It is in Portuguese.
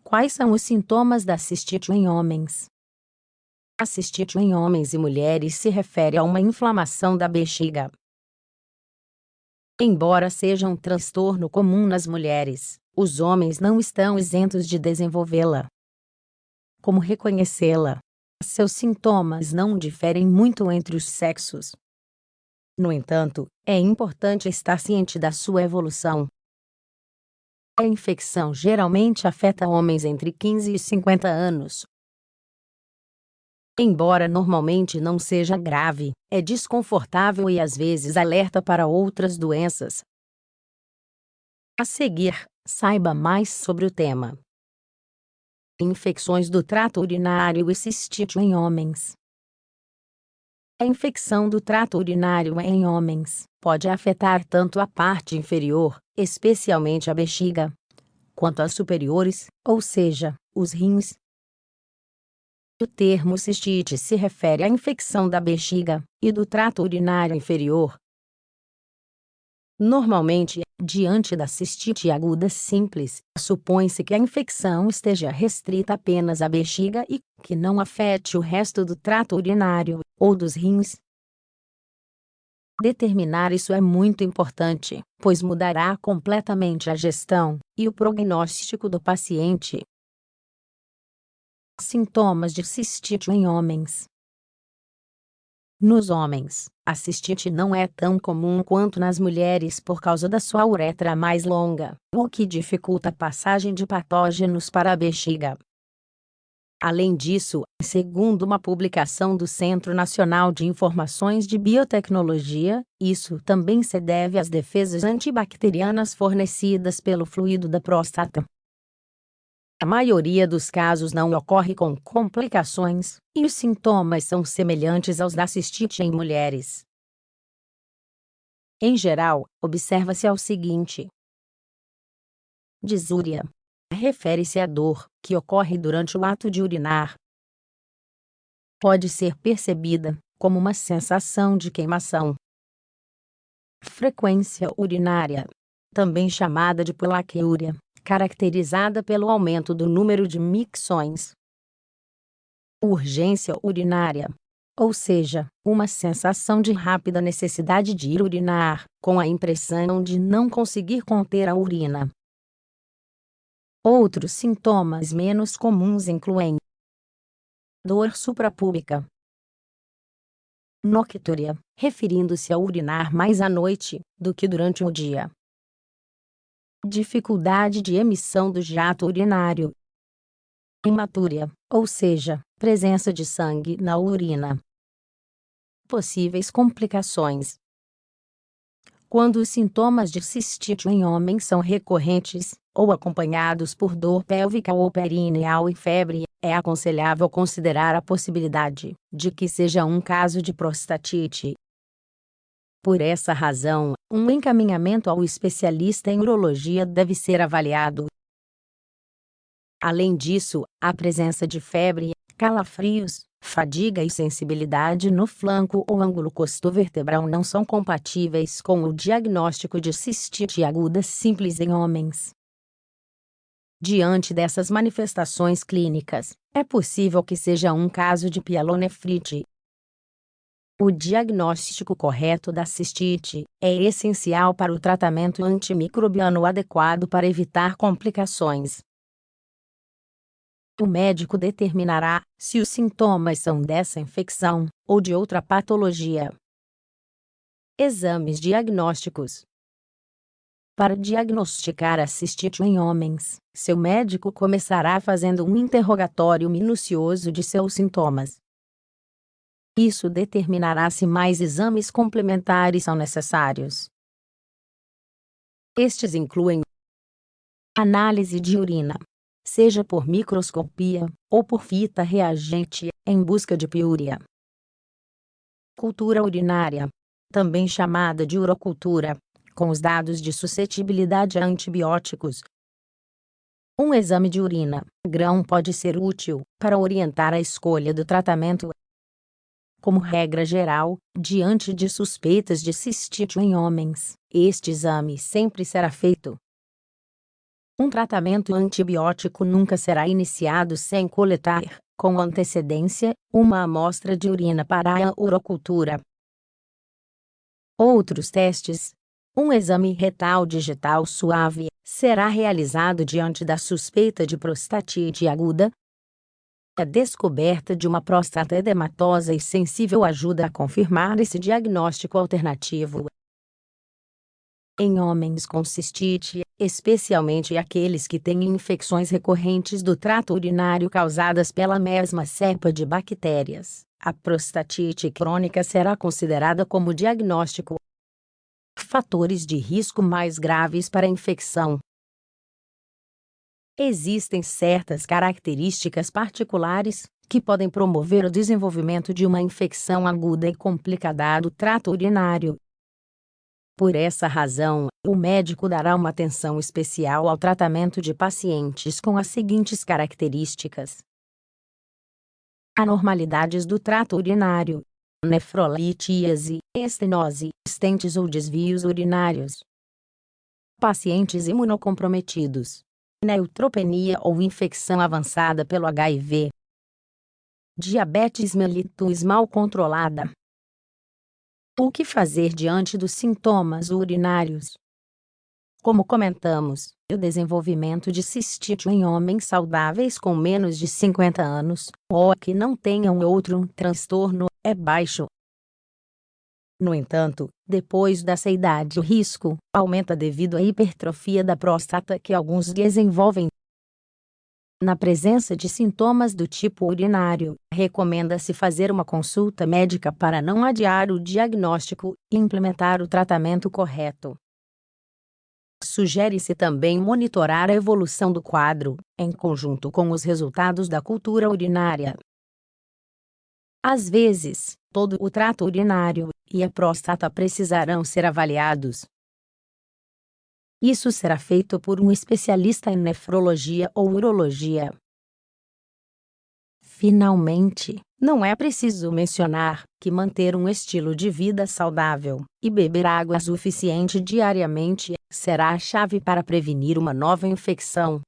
Quais são os sintomas da cistite em homens? A cistite em homens e mulheres se refere a uma inflamação da bexiga. Embora seja um transtorno comum nas mulheres, os homens não estão isentos de desenvolvê-la. Como reconhecê-la? Seus sintomas não diferem muito entre os sexos. No entanto, é importante estar ciente da sua evolução. A infecção geralmente afeta homens entre 15 e 50 anos. Embora normalmente não seja grave, é desconfortável e às vezes alerta para outras doenças. A seguir, saiba mais sobre o tema. Infecções do trato urinário e cistite em homens. A infecção do trato urinário em homens pode afetar tanto a parte inferior, especialmente a bexiga, quanto as superiores, ou seja, os rins. O termo cistite se refere à infecção da bexiga e do trato urinário inferior. Normalmente, diante da cistite aguda simples, supõe-se que a infecção esteja restrita apenas à bexiga e que não afete o resto do trato urinário ou dos rins. Determinar isso é muito importante, pois mudará completamente a gestão e o prognóstico do paciente. Sintomas de cistite em homens. Nos homens, a cistite não é tão comum quanto nas mulheres por causa da sua uretra mais longa, o que dificulta a passagem de patógenos para a bexiga. Além disso, segundo uma publicação do Centro Nacional de Informações de Biotecnologia, isso também se deve às defesas antibacterianas fornecidas pelo fluido da próstata. A maioria dos casos não ocorre com complicações, e os sintomas são semelhantes aos da cistite em mulheres. Em geral, observa-se ao seguinte: disúria. Refere-se à dor que ocorre durante o ato de urinar. Pode ser percebida como uma sensação de queimação. Frequência urinária, também chamada de plaqueúria, caracterizada pelo aumento do número de micções. Urgência urinária, ou seja, uma sensação de rápida necessidade de ir urinar, com a impressão de não conseguir conter a urina. Outros sintomas menos comuns incluem dor suprapúbica, noctúria, referindo-se a urinar mais à noite do que durante o dia. Dificuldade de emissão do jato urinário. Hematúria, ou seja, presença de sangue na urina. Possíveis complicações. Quando os sintomas de cistite em homens são recorrentes, ou acompanhados por dor pélvica ou perineal e febre, é aconselhável considerar a possibilidade de que seja um caso de prostatite. Por essa razão, um encaminhamento ao especialista em urologia deve ser avaliado. Além disso, a presença de febre, calafrios, fadiga e sensibilidade no flanco ou ângulo costovertebral não são compatíveis com o diagnóstico de cistite aguda simples em homens. Diante dessas manifestações clínicas, é possível que seja um caso de pielonefrite. O diagnóstico correto da cistite é essencial para o tratamento antimicrobiano adequado para evitar complicações. O médico determinará se os sintomas são dessa infecção ou de outra patologia. Exames diagnósticos. Para diagnosticar a cistite em homens, seu médico começará fazendo um interrogatório minucioso de seus sintomas. Isso determinará se mais exames complementares são necessários. Estes incluem análise de urina, seja por microscopia ou por fita reagente, em busca de piúria. Cultura urinária, também chamada de urocultura, com os dados de suscetibilidade a antibióticos. Um exame de urina, grão pode ser útil para orientar a escolha do tratamento. Como regra geral, diante de suspeitas de cistite em homens, este exame sempre será feito. Um tratamento antibiótico nunca será iniciado sem coletar, com antecedência, uma amostra de urina para a urocultura. Outros testes. Um exame retal digital suave será realizado diante da suspeita de prostatite aguda. A descoberta de uma próstata edematosa e sensível ajuda a confirmar esse diagnóstico alternativo. Em homens com cistite, especialmente aqueles que têm infecções recorrentes do trato urinário causadas pela mesma cepa de bactérias, a prostatite crônica será considerada como diagnóstico. Fatores de risco mais graves para a infecção. Existem certas características particulares que podem promover o desenvolvimento de uma infecção aguda e complicada do trato urinário. Por essa razão, o médico dará uma atenção especial ao tratamento de pacientes com as seguintes características: anormalidades do trato urinário, nefrolitíase, estenose, estentes ou desvios urinários, pacientes imunocomprometidos, neutropenia ou infecção avançada pelo HIV, diabetes mellitus mal controlada. O que fazer diante dos sintomas urinários? Como comentamos, o desenvolvimento de cistite em homens saudáveis com menos de 50 anos, ou que não tenham outro transtorno, é baixo. No entanto, depois dessa idade o risco aumenta devido à hipertrofia da próstata que alguns desenvolvem. Na presença de sintomas do tipo urinário, recomenda-se fazer uma consulta médica para não adiar o diagnóstico e implementar o tratamento correto. Sugere-se também monitorar a evolução do quadro, em conjunto com os resultados da cultura urinária. Às vezes, todo o trato urinário e a próstata precisarão ser avaliados. Isso será feito por um especialista em nefrologia ou urologia. Finalmente, não é preciso mencionar que manter um estilo de vida saudável e beber água suficiente diariamente será a chave para prevenir uma nova infecção.